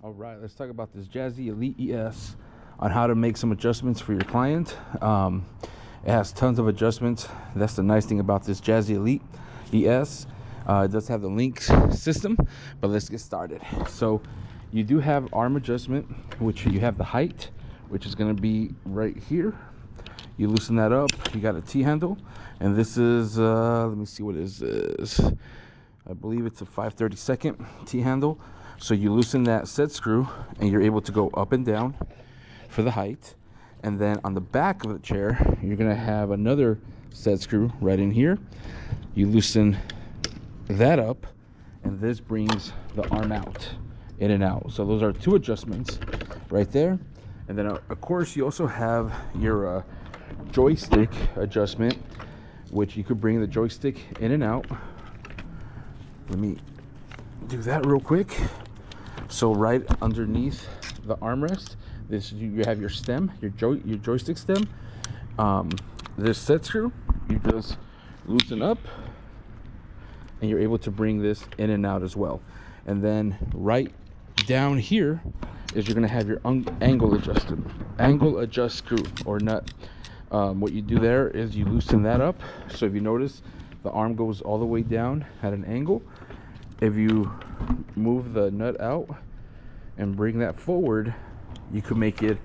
All right, let's talk about this Jazzy Elite ES on how to make some adjustments for your client. It has tons of adjustments. That's the nice thing about this Jazzy Elite ES. It does have the links system, but let's get started. So you do have arm adjustment, which you have the height, which is going to be right here. You loosen that up. You got a T-handle, and this is let me see what is this. I believe it's a 5/32 T-handle. So you loosen that set screw, and you're able to go up and down for the height. And then on the back of the chair, you're gonna have another set screw right in here. You loosen that up, and this brings the arm out, in and out. So those are two adjustments right there. And then of course you also have your joystick adjustment, which you could bring the joystick in and out. Let me do that real quick. So right underneath the armrest, you have your stem, your joystick stem. This set screw, you just loosen up, and you're able to bring this in and out as well. And then right down here is you're gonna have your angle adjust screw or nut. What you do there is you loosen that up. So if you notice, the arm goes all the way down at an angle. If you move the nut out and bring that forward, you could make it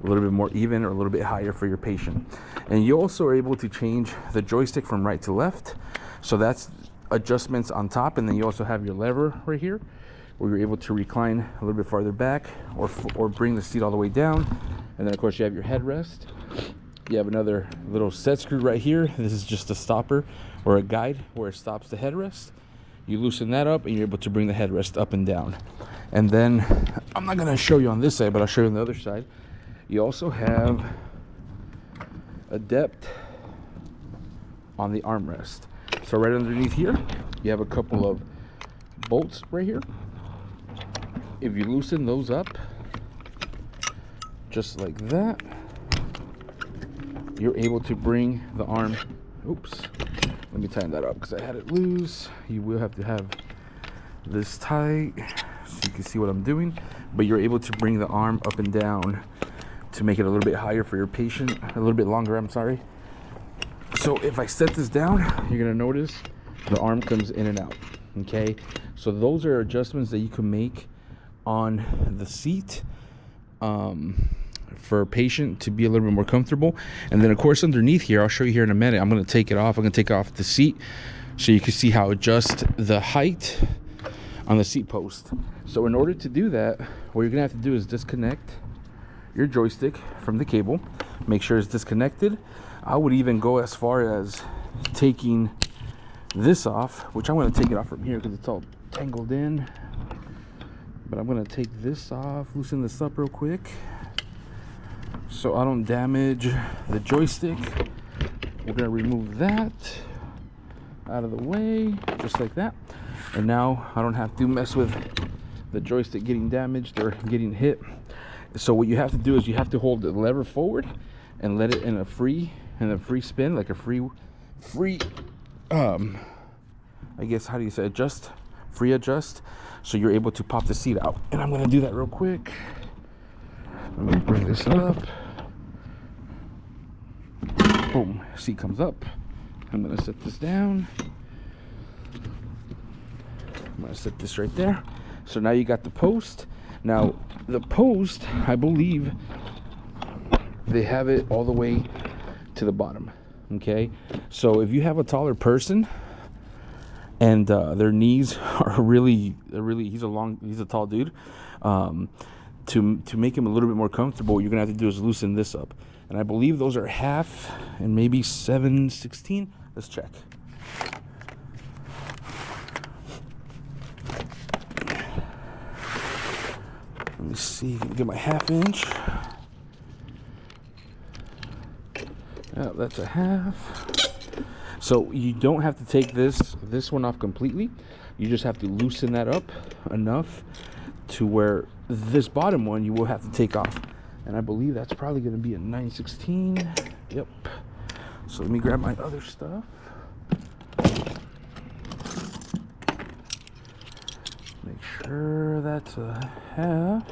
a little bit more even or a little bit higher for your patient. And you also are able to change the joystick from right to left. So that's adjustments on top. And then you also have your lever right here, where you're able to recline a little bit farther back or bring the seat all the way down. And then of course you have your headrest. You have another little set screw right here. This is just a stopper or a guide where it stops the headrest. You loosen that up, and you're able to bring the headrest up and down. And then I'm not going to show you on this side, but I'll show you on the other side. You also have a depth on the armrest. So right underneath here, you have a couple of bolts right here. If you loosen those up, just like that, you're able to bring the arm, oops, let me tighten that up because I had it loose. You will have to have this tight so you can see what I'm doing, but you're able to bring the arm up and down to make it a little bit higher for your patient, a little bit longer, I'm sorry. So if I set this down, you're gonna notice the arm comes in and out, okay? So those are adjustments that you can make on the seat for a patient to be a little bit more comfortable. And then of course underneath here, I'll show you here in a minute, I'm going to take it off. I'm going to take off the seat so you can see how it adjusts the height on the seat post. So in order to do that, what you're going to have to do is disconnect your joystick from the cable. Make sure it's disconnected. I would even go as far as taking this off, which I'm going to take it off from here because it's all tangled in. But I'm going to take this off, loosen this up real quick so I don't damage the joystick. We're gonna remove that out of the way, just like that. And now I don't have to mess with the joystick getting damaged or getting hit. So what you have to do is you have to hold the lever forward and let it in a free spin, like a free I guess, how do you say, free adjust, so you're able to pop the seat out. And I'm gonna do that real quick. Let me bring this up. Boom, seat comes up. I'm gonna set this down. I'm gonna set this right there. So now you got the post. Now the post, I believe they have it all the way to the bottom, okay? So if you have a taller person and their knees are really, he's a tall dude, to make him a little bit more comfortable, you're gonna have to do is loosen this up. And I believe those are 1/2 and maybe 7/16. Let's check. Let me see, get my 1/2 inch. Yeah, that's a 1/2. So you don't have to take this one off completely. You just have to loosen that up enough to where this bottom one you will have to take off. And I believe that's probably going to be a 9/16. Yep. So let me grab my other stuff. Make sure sure that's a half.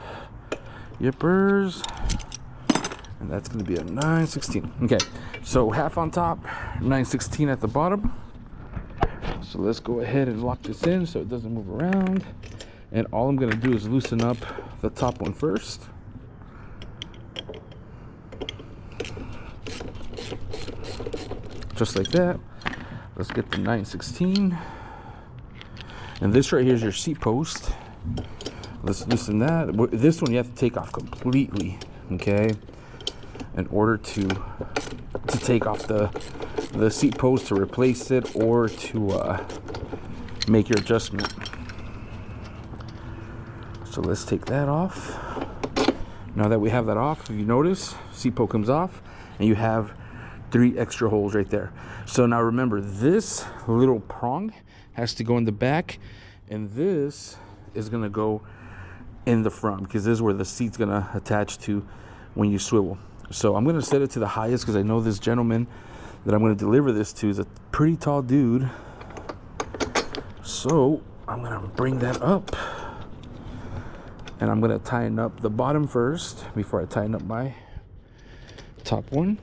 Yippers. And that's going to be a 9/16. Okay, so half on top, 9/16 at the bottom. So let's go ahead and lock this in so it doesn't move around. And all I'm going to do is loosen up the top one first. Just like that. Let's get the 9/16. And this right here is your seat post. Let's loosen that. This one you have to take off completely, okay? In order to take off the seat post to replace it or to make your adjustment. So let's take that off. Now that we have that off, if you notice, seat post comes off and you have 3 extra holes right there. So now remember, this little prong has to go in the back, and this is gonna go in the front because this is where the seat's gonna attach to when you swivel. So I'm gonna set it to the highest because I know this gentleman that I'm gonna deliver this to is a pretty tall dude. So I'm gonna bring that up, and I'm gonna tighten up the bottom first before I tighten up my top one.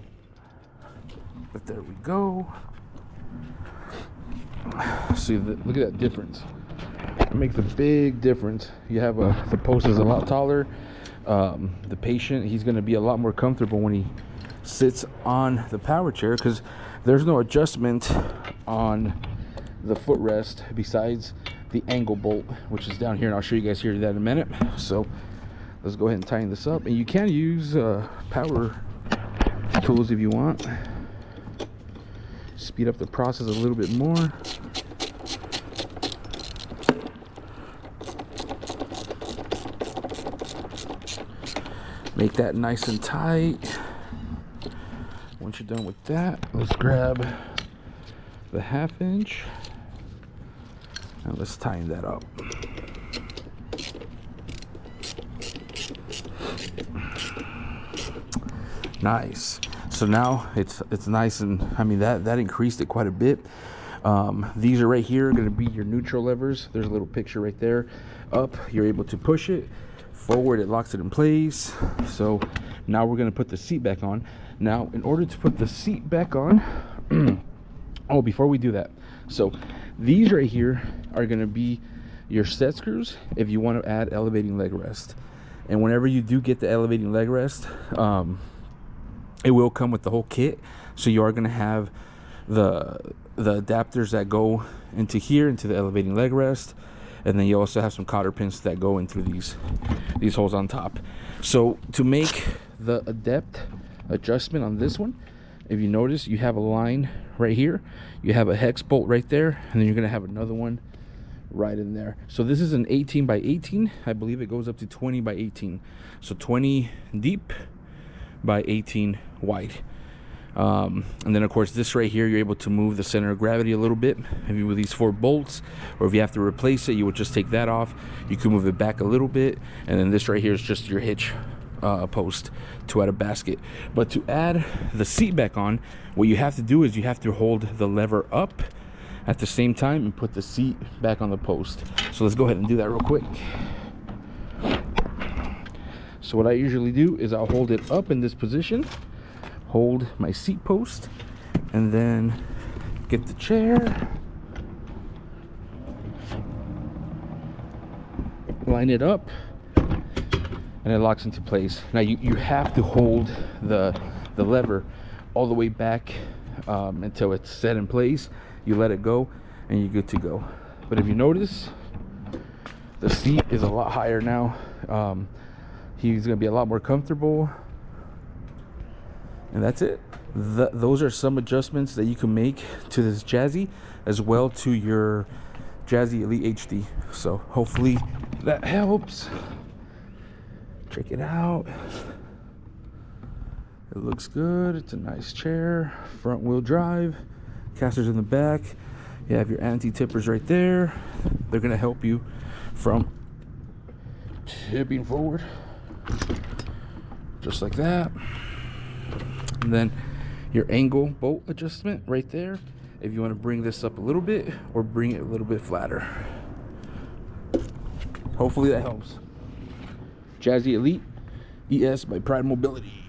But there we go. See, look at that difference. It makes a big difference. You have the post is a lot taller. The patient, he's going to be a lot more comfortable when he sits on the power chair because there's no adjustment on the footrest besides the angle bolt, which is down here, and I'll show you guys here that in a minute. So let's go ahead and tighten this up, and you can use power tools if you want. Speed up the process a little bit more. Make that nice and tight. Once you're done with that, let's grab the 1/2 inch and let's tighten that up. Nice. So now it's nice, and I mean that increased it quite a bit. These are right here going to be your neutral levers. There's a little picture right there. Up, you're able to push it. Forward, it locks it in place. So now we're going to put the seat back on. Now, in order to put the seat back on, oh, before we do that, so these right here are going to be your set screws if you want to add elevating leg rest. And whenever you do get the elevating leg rest, it will come with the whole kit. So you are going to have the adapters that go into here, into the elevating leg rest, and then you also have some cotter pins that go in through these holes on top. So to make the adept adjustment on this one, if you notice, you have a line right here, you have a hex bolt right there, and then you're going to have another one right in there. So this is an 18 by 18. I believe it goes up to 20 by 18. So 20 deep by 18 wide. And then of course this right here, you're able to move the center of gravity a little bit, maybe with these 4 bolts, or if you have to replace it, you would just take that off. You can move it back a little bit, and then this right here is just your hitch post to add a basket. But to add the seat back on, what you have to do is you have to hold the lever up at the same time and put the seat back on the post. So let's go ahead and do that real quick. So what I usually do is I'll hold it up in this position, hold my seat post, and then get the chair, line it up, and it locks into place. Now you have to hold the lever all the way back until it's set in place. You let it go and you're good to go. But if you notice, the seat is a lot higher now. He's gonna be a lot more comfortable, and that's it. Those are some adjustments that you can make to this Jazzy, as well to your Jazzy Elite HD. So hopefully that helps. Check it out. It looks good. It's a nice chair, front wheel drive, casters in the back. You have your anti-tippers right there. They're gonna help you from tipping forward, just like that. And then your angle bolt adjustment right there, if you want to bring this up a little bit or bring it a little bit flatter. Hopefully that helps. Jazzy Elite ES by Pride Mobility.